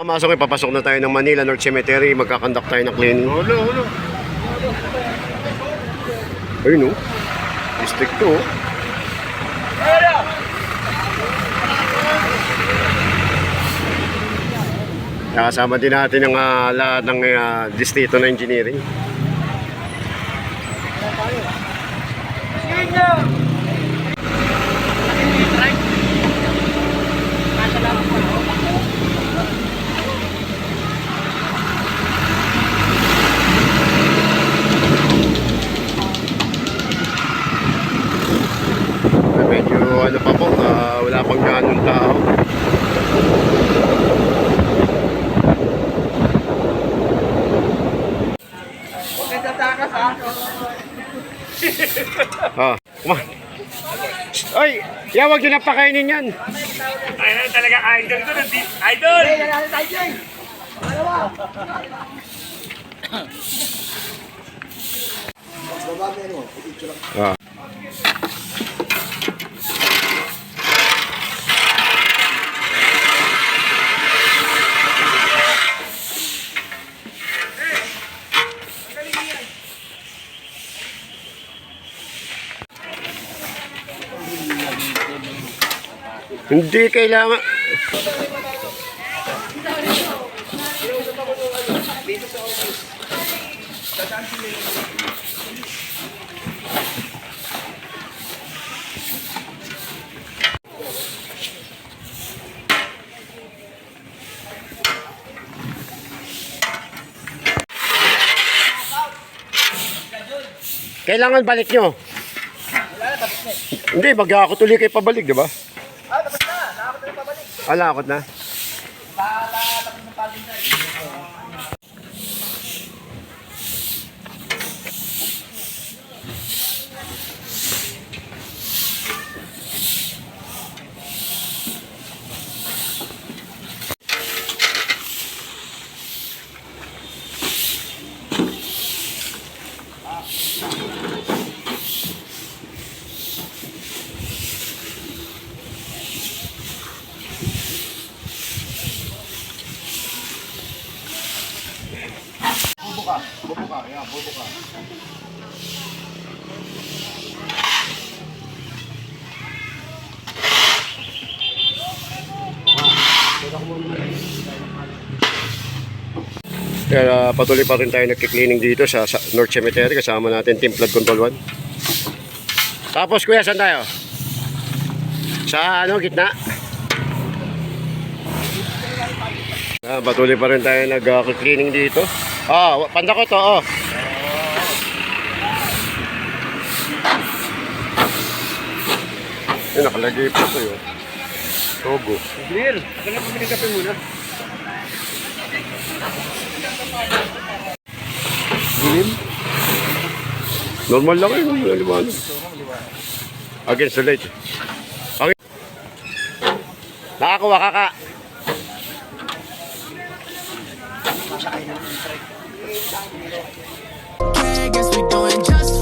Masok papasok na tayo ng Manila North Cemetery. Magkakandak tayo ng cleaning. Hulo. Ayun, no? District 2. Kasama din natin ang lahat ng distrito na engineering. Medyo ano pa po, wala pang ganun tao. Come on. Oy, wag nyo na pakainin yan. Ay, talaga idol ko. Idol! Ah. Hindi kailangan. Kailangan balik nyo. Hindi, mag-ako tuloy kayo pabalik, di ba? Tapos na. Nakakot na pabalik. Nakakot na. Lalapit ng pagin na. Bobo ka. Yan, bobo ka. Kaya patuloy pa rin tayo nagki-cleaning dito sa North Cemetery. Kasama natin Team Flood Control 1. Tapos kuya, saan tayo? Sa gitna? Patuloy pa rin tayo nag-cleaning dito. Panda ko to, nakalagay pa ito yun. Togo. Clear. Ako na pumili kape muna. Dilim? Normal lang yun. Liwanag. Against the light. Okay. Nakakuha ka. Okay, guess we doing just